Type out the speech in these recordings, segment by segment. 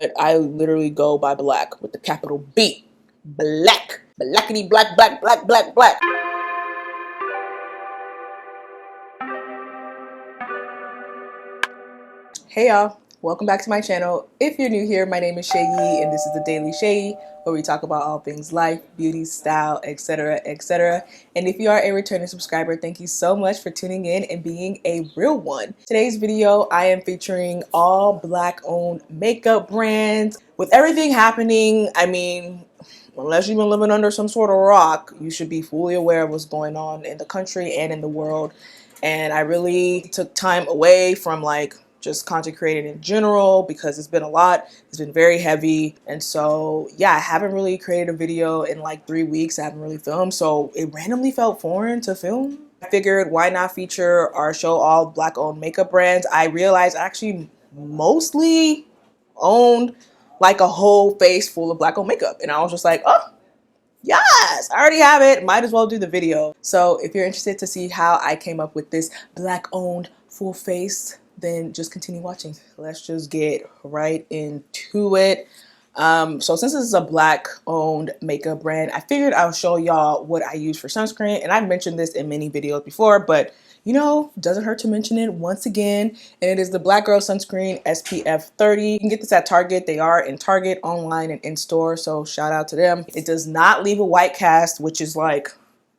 But I literally go by black with the capital B. Black. Blackity black, black, black, black, black. Hey y'all, welcome back to my channel. If you're new here, my name is Seyi and this is the Daily Seyi, where we talk about all things life, beauty, style, etc, etc. And if you are a returning subscriber, thank you so much for tuning in and being a real one. Today's video, I am featuring all black owned makeup brands. With everything happening, I mean, unless you've been living under some sort of rock, you should be fully aware of what's going on in the country and in the world. And I really took time away from just content creating in general because it's been a lot. It's been very heavy. And so, yeah, I haven't really created a video in like 3 weeks. I haven't really filmed. So it randomly felt foreign to film. I figured why not feature or show all black owned makeup brands. I realized I actually mostly owned like a whole face full of black owned makeup. And I was just like, oh, yes, I already have it. Might as well do the video. So if you're interested to see how I came up with this black owned full face, then just continue watching. Let's just get right into it. So since this is a black owned makeup brand, I figured I'll show y'all what I use for sunscreen. And I've mentioned this in many videos before, but you know, doesn't hurt to mention it once again. And it is the Black Girl Sunscreen SPF 30. You can get this at Target. They are in Target, online, and in store. So shout out to them. It does not leave a white cast, which is like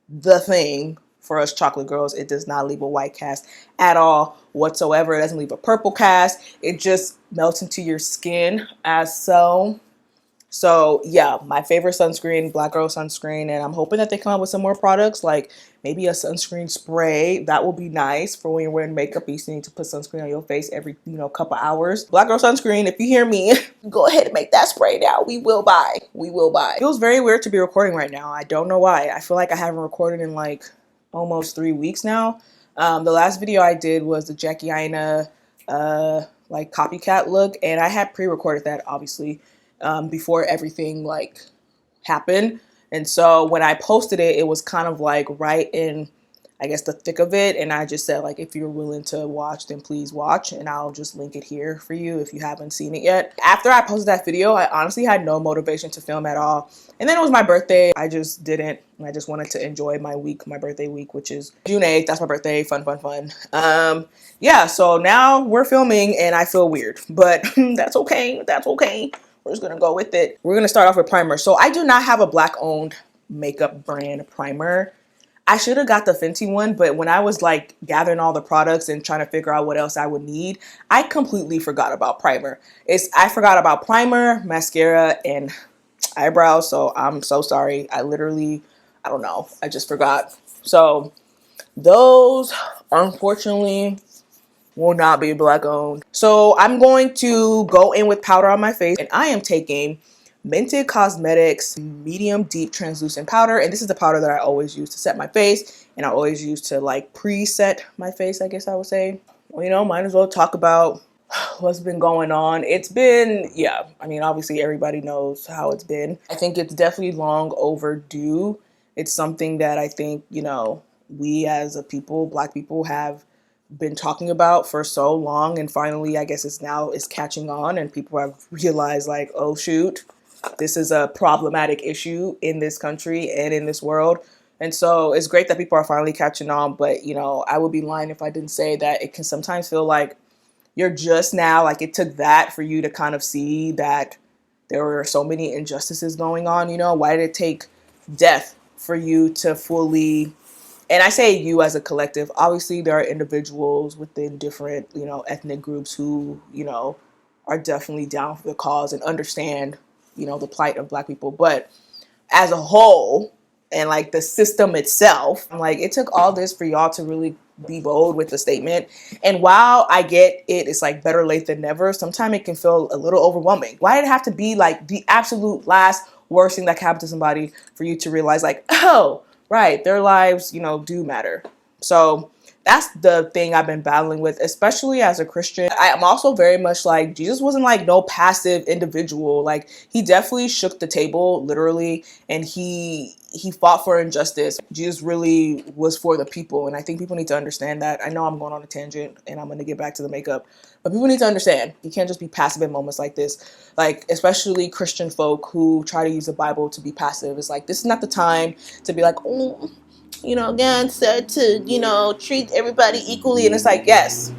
the thing for us chocolate girls. It does not leave a white cast at all whatsoever. It doesn't leave a purple cast. It just melts into your skin as so. So yeah, my favorite sunscreen, Black Girl Sunscreen, and I'm hoping that they come up with some more products, like maybe a sunscreen spray. That will be nice for when you're wearing makeup. You need to put sunscreen on your face every, couple hours. Black Girl Sunscreen, if you hear me, go ahead and make that spray now. We will buy. We will buy. It feels very weird to be recording right now. I don't know why. I feel like I haven't recorded in like almost 3 weeks now. The last video I did was the Jackie Aina like copycat look, and I had pre-recorded that obviously before everything like happened. And so when I posted it, it was kind of like right in, I guess, the thick of it. And I just said, like, if you're willing to watch, then please watch. And I'll just link it here for you if you haven't seen it yet. After I posted that video, I honestly had no motivation to film at all. And then it was my birthday. I just didn't. I just wanted to enjoy my week, my birthday week, which is June 8th. That's my birthday. Fun, fun, fun. Yeah, so now we're filming and I feel weird, but that's okay. That's okay. We're just gonna go with it. We're gonna start off with primer. So I do not have a black owned makeup brand primer. I should have got the Fenty one, but when I was like gathering all the products and trying to figure out what else I would need, I completely forgot about primer. I forgot about primer, mascara, and eyebrows. So I'm so sorry. I don't know. I just forgot. So those, unfortunately, will not be black owned. So I'm going to go in with powder on my face, and I am taking Mented Cosmetics medium deep translucent powder, and this is the powder that I always use to set my face, and I always use to like preset my face, I guess I would say. Well, might as well talk about what's been going on. It's been, yeah, I mean, obviously everybody knows how it's been. I think it's definitely long overdue. It's something that I think, we as a people, black people, have been talking about for so long, and finally I guess it's catching on, and people have realized like, oh shoot, this is a problematic issue in this country and in this world. And so it's great that people are finally catching on, but I would be lying if I didn't say that it can sometimes feel like you're just now, like it took that for you to kind of see that there were so many injustices going on. Why did it take death for you to fully, and I say you as a collective, obviously there are individuals within different, ethnic groups who, are definitely down for the cause and understand, the plight of black people. But as a whole, and like the system itself, like it took all this for y'all to really be bold with the statement. And while I get it, it's like better late than never, sometimes it can feel a little overwhelming. Why did it have to be like the absolute last worst thing that can happen to somebody for you to realize like, oh, right, their lives, do matter. So That's the thing I've been battling with, especially as a Christian. I am also very much like, Jesus wasn't like no passive individual. Like, he definitely shook the table, literally, and he fought for injustice. Jesus really was for the people, and I think people need to understand that. I know I'm going on a tangent, and I'm going to get back to the makeup, but people need to understand you can't just be passive in moments like this. Like, especially Christian folk who try to use the Bible to be passive. It's like, this is not the time to be like, oh, you know, God said to, you know, treat everybody equally. And it's like, yes,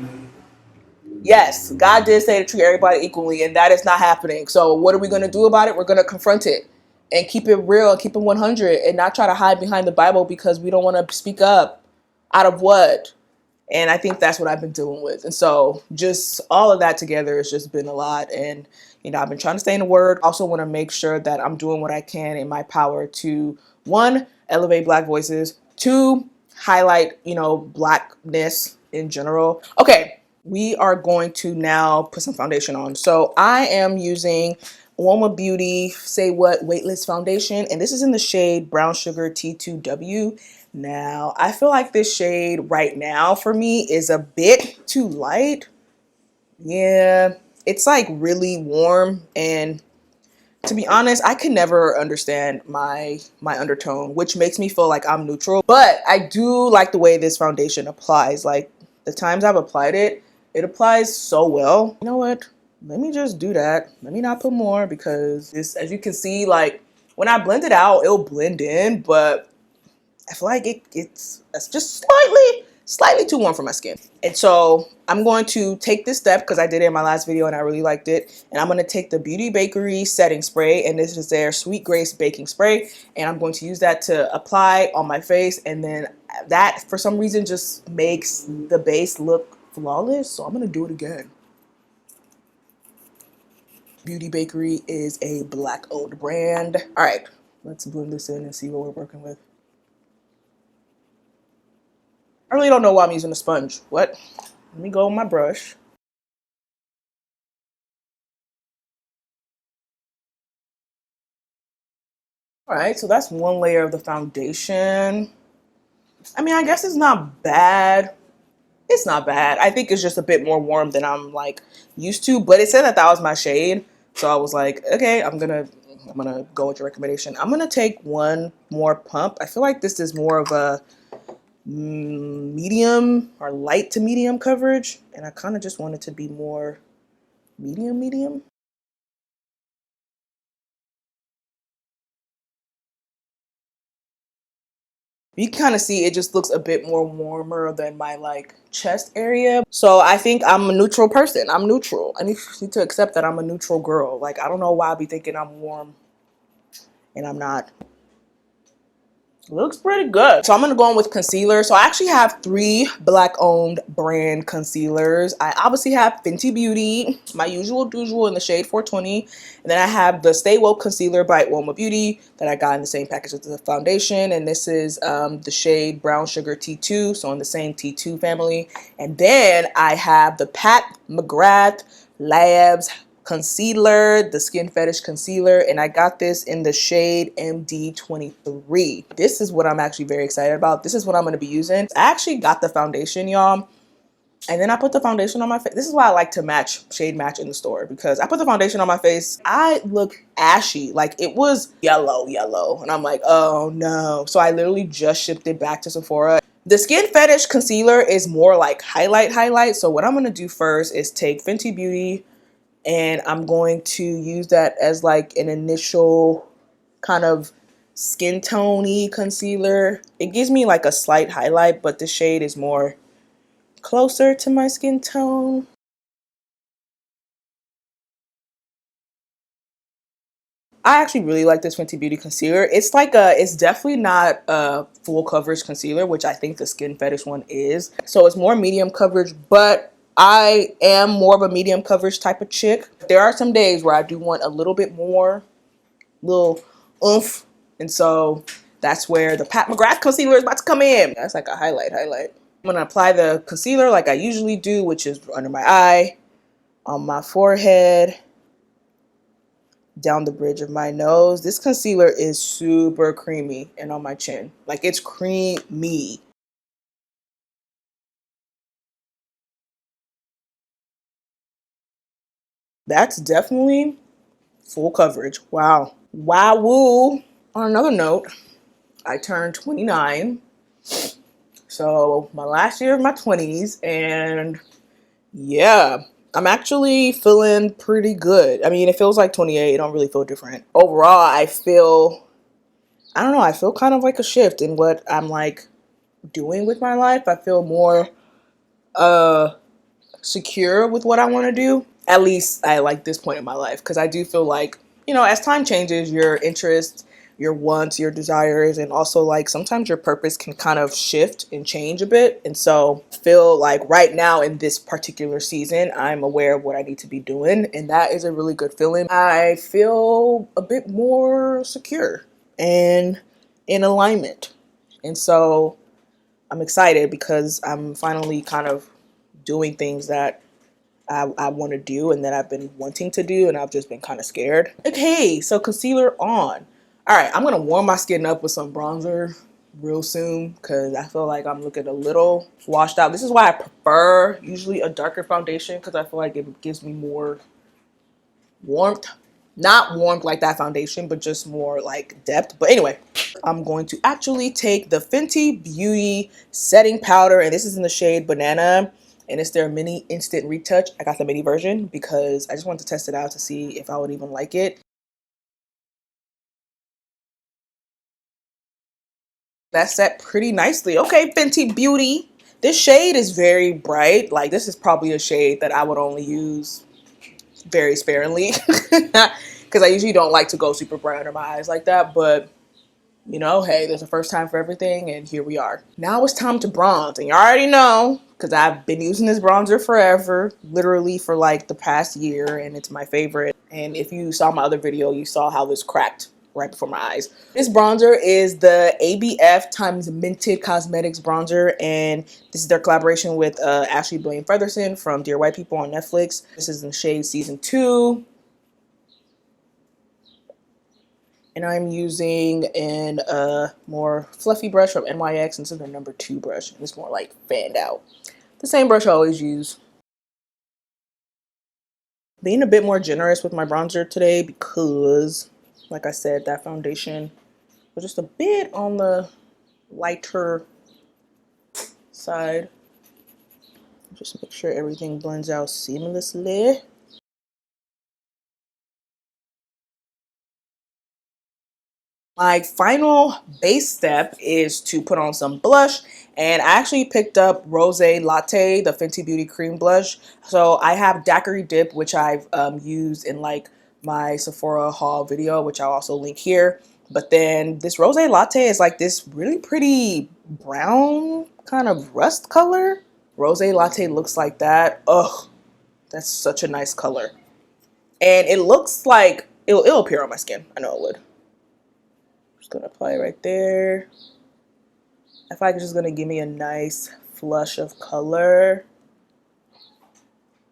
God did say to treat everybody equally, and that is not happening. So what are we going to do about it? We're going to confront it and keep it real and keep it 100 and not try to hide behind the Bible because we don't want to speak up out of what? And I think that's what I've been dealing with. And so just all of that together has just been a lot. And, you know, I've been trying to stay in the word. I also want to make sure that I'm doing what I can in my power to, one, elevate Black voices, two, highlight, you know, Blackness in general. Okay, we are going to now put some foundation on. So I am using Woma Beauty Say What Weightless Foundation, and this is in the shade Brown Sugar T2W. Now, I feel like this shade right now for me is a bit too light. Yeah, it's like really warm, and to be honest, I can never understand my undertone, which makes me feel like I'm neutral. But I do like the way this foundation applies. Like, the times I've applied it, it applies so well. You know what? Let me just do that. Let me not put more because this, as you can see, like when I blend it out, it'll blend in, but I feel like it's just slightly too warm for my skin. And so I'm going to take this step because I did it in my last video and I really liked it. And I'm going to take the Beauty Bakery setting spray, and this is their Sweet Grace baking spray. And I'm going to use that to apply on my face. And then that, for some reason, just makes the base look flawless. So I'm going to do it again. Beauty Bakery is a Black owned brand. All right, let's blend this in and see what we're working with. I really don't know why I'm using a sponge. What? Let me go with my brush. All right, so that's one layer of the foundation. I mean, I guess it's not bad. It's not bad. I think it's just a bit more warm than I'm like used to, but it said that that was my shade. So I was like, okay, I'm gonna go with your recommendation. I'm gonna take one more pump. I feel like this is more of a medium or light to medium coverage, and I kind of just want it to be more medium. You can kind of see it just looks a bit more warmer than my like chest area. So I think I'm a neutral person. I'm neutral. I need to accept that I'm a neutral girl. Like, I don't know why I be thinking I'm warm and I'm not. Looks pretty good. So I'm gonna go on with concealer. So I actually have 3 Black owned brand concealers. I obviously have Fenty Beauty, my usual in the shade 420. And then I have the Stay Woke concealer by Woma Beauty that I got in the same package as the foundation. And this is the shade Brown Sugar T2, so in the same T2 family. And then I have the Pat McGrath Labs concealer, the Skin Fetish concealer, and I got this in the shade MD23. This is what I'm actually very excited about. This is what I'm going to be using. I actually got the foundation, y'all, and then I put the foundation on my face. This is why I like to shade match in the store, because I put the foundation on my face. I look ashy, like it was yellow, and I'm like, oh no. So I literally just shipped it back to Sephora. The Skin Fetish concealer is more like highlight. So what I'm going to do first is take Fenty Beauty, and I'm going to use that as like an initial kind of skin tone-y concealer. It gives me like a slight highlight, but the shade is more closer to my skin tone. I actually really like this Fenty Beauty concealer. It's like it's definitely not a full coverage concealer, which I think the Skin Fetish one is. So it's more medium coverage, but I am more of a medium coverage type of chick. There are some days where I do want a little bit more, little oomph, and so that's where the Pat McGrath concealer is about to come in. That's like a highlight. I'm gonna apply the concealer like I usually do, which is under my eye, on my forehead, down the bridge of my nose. This concealer is super creamy, and on my chin. Like, it's creamy. That's definitely full coverage. Wow. Wow woo. On another note, I turned 29. So my last year of my 20s, and yeah, I'm actually feeling pretty good. I mean, it feels like 28. It don't really feel different. Overall, I don't know, I feel kind of like a shift in what I'm like doing with my life. I feel more secure with what I want to do. At least I like this point in my life, because I do feel like, you know, as time changes, your interests, your wants, your desires, and also like sometimes your purpose can kind of shift and change a bit. And so I feel like right now in this particular season, I'm aware of what I need to be doing, and that is a really good feeling. I feel a bit more secure and in alignment. And so I'm excited because I'm finally kind of doing things that I want to do and that I've been wanting to do, and I've just been kind of scared. Okay, so concealer on. All right, I'm going to warm my skin up with some bronzer real soon because I feel like I'm looking a little washed out. This is why I prefer usually a darker foundation, because I feel like it gives me more warmth. Not warmth like that foundation, but just more like depth. But anyway, I'm going to actually take the Fenty Beauty setting powder, and this is in the shade Banana, and it's their mini instant retouch. I got the mini version because I just wanted to test it out to see if I would even like it. That set pretty nicely. Okay, Fenty Beauty. This shade is very bright. Like, this is probably a shade that I would only use very sparingly because I usually don't like to go super bright under my eyes like that, but you know, hey, there's a first time for everything, and here we are. Now it's time to bronze, and you already know, because I've been using this bronzer forever, literally for like the past year, and it's my favorite. And if you saw my other video, you saw how this cracked right before my eyes. This bronzer is the ABF times Mented Cosmetics bronzer, and this is their collaboration with Ashley Blaine Featherson from Dear White People on Netflix. This is in shade Season 2. And I'm using a more fluffy brush from NYX, and this is their number 2 brush. It's more like fanned out. The same brush I always use. Being a bit more generous with my bronzer today because, like I said, that foundation was just a bit on the lighter side. Just make sure everything blends out seamlessly. My final base step is to put on some blush, and I actually picked up Rose Latte, the Fenty Beauty Cream Blush. So I have Daiquiri Dip, which I've used in like my Sephora haul video, which I'll also link here. But then this Rose Latte is like this really pretty brown kind of rust color. Rose Latte looks like that. Ugh, that's such a nice color. And it looks like it'll appear on my skin. I know it would. Gonna apply it right there. I feel like it's just gonna give me a nice flush of color.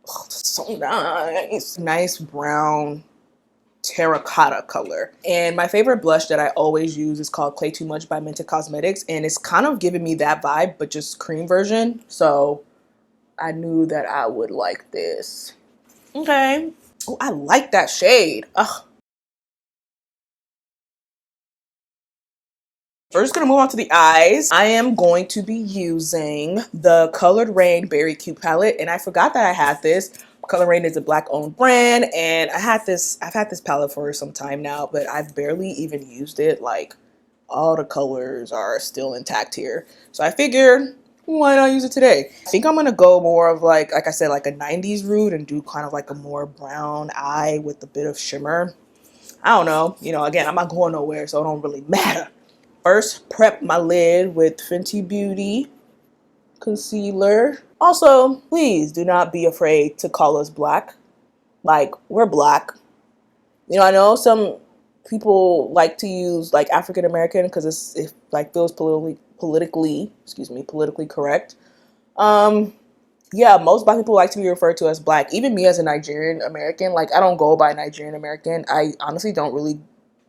Oh, that's so nice. Nice brown terracotta color. And my favorite blush that I always use is called Clay Too Much by Mented Cosmetics, and it's kind of giving me that vibe, but just cream version. So I knew that I would like this. Okay. Oh, I like that shade. Ugh. We're just going to move on to the eyes. I am going to be using the Colored Rain Berry Cute palette, and I forgot that I had this. Colored Rain is a black owned brand, and I've had this palette for some time now, but I've barely even used it. Like, all the colors are still intact here. So I figured, why not use it today? I think I'm going to go more of like I said, like a 90s route and do kind of like a more brown eye with a bit of shimmer. I don't know. You know, again, I'm not going nowhere, so it don't really matter. First, prep my lid with Fenty Beauty concealer. Also, please do not be afraid to call us black. Like, we're black. You know, I know some people like to use like African American because it like feels politically correct. Yeah, most black people like to be referred to as black. Even me as a Nigerian American, like I don't go by Nigerian American. I honestly don't really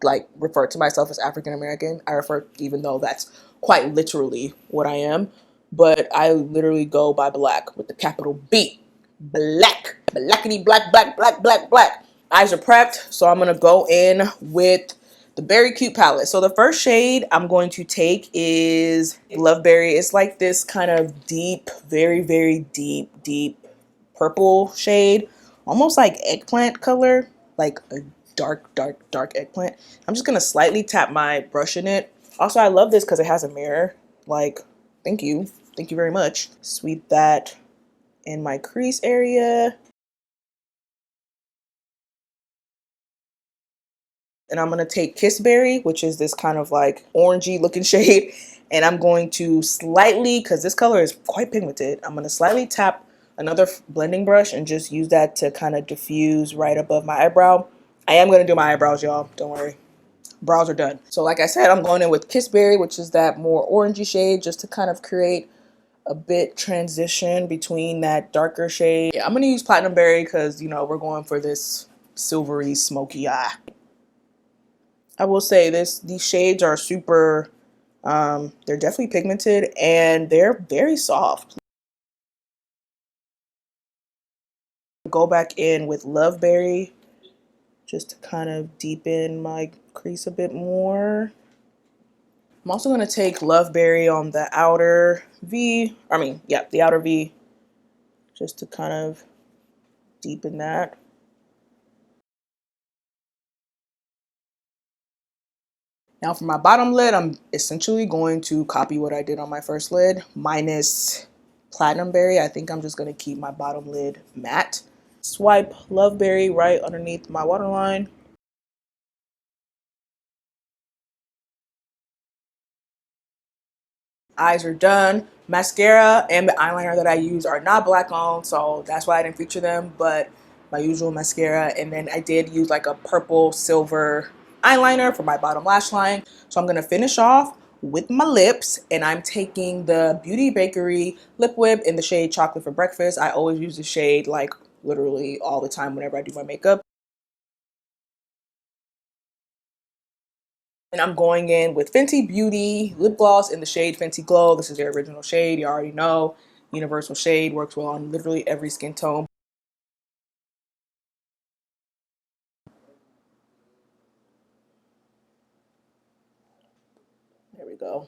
like refer to myself as African American. I refer, even though that's quite literally what I am, but I literally go by black with the capital B. black. Blackity black, black, black, black, black. Eyes are prepped, so I'm gonna go in with the Berry Cute palette. So the first shade I'm going to take is Love Berry. It's like this kind of deep, very, very deep purple shade. Almost like eggplant color, like a dark eggplant. I'm just gonna slightly tap my brush in it. Also, I love this because it has a mirror. Like, thank you very much. Sweep that in my crease area. And I'm gonna take Kiss Berry, which is this kind of like orangey looking shade, and I'm going to slightly, because this color is quite pigmented, I'm gonna slightly tap another blending brush and just use that to kind of diffuse right above my eyebrow. I am gonna do my eyebrows, y'all, don't worry. Brows are done. So like I said, I'm going in with Kiss Berry, which is that more orangey shade, just to kind of create a bit transition between that darker shade. Yeah, I'm gonna use Platinum Berry because, you know, we're going for this silvery smoky eye. I will say these shades are super, they're definitely pigmented and they're very soft. Go back in with Love Berry just to kind of deepen my crease a bit more. I'm also going to take Love Berry on the outer V, the outer V, just to kind of deepen that. Now for my bottom lid, I'm essentially going to copy what I did on my first lid, minus Platinum Berry. I think I'm just going to keep my bottom lid matte. Swipe Love Berry right underneath my waterline. Eyes are done. Mascara and the eyeliner that I use are not black owned, so that's why I didn't feature them, but my usual mascara. And then I did use like a purple silver eyeliner for my bottom lash line. So I'm gonna finish off with my lips, and I'm taking the Beauty Bakery Lip Whip in the shade Chocolate for Breakfast. I always use the shade like literally all the time whenever I do my makeup. And I'm going in with Fenty Beauty lip gloss in the shade Fenty Glow. This is their original shade. You already know. Universal shade, works well on literally every skin tone. There we go.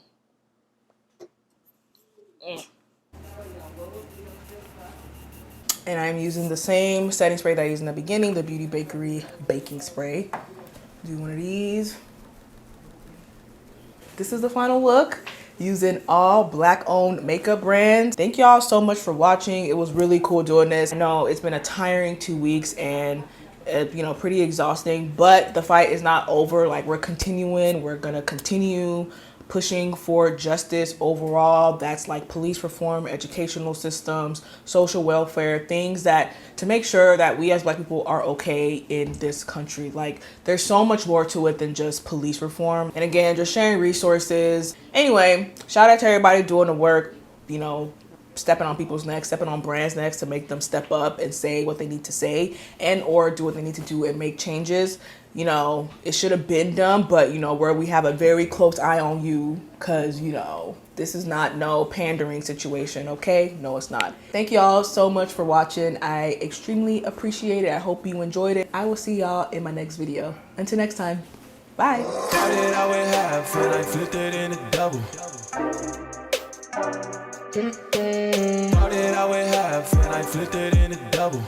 And I'm using the same setting spray that I used in the beginning, the Beauty Bakery baking spray. Do one of these. This is the final look using all black owned makeup brands. Thank y'all so much for watching. It was really cool doing this. I know it's been a tiring 2 weeks and pretty exhausting, but the fight is not over. Like, we're continuing. We're gonna continue pushing for justice overall. That's like police reform, educational systems, social welfare, things that to make sure that we as black people are okay in this country. Like, there's so much more to it than just police reform. And again, just sharing resources. Anyway, shout out to everybody doing the work, stepping on people's necks, stepping on brands' necks to make them step up and say what they need to say and or do what they need to do and make changes. It should have been done, but where we have a very close eye on you, because this is not no pandering situation, okay? No, it's not. Thank y'all so much for watching. I extremely appreciate it. I hope you enjoyed it. I will see y'all in my next video. Until next time, bye. All that I would have, and I flipped it in a double.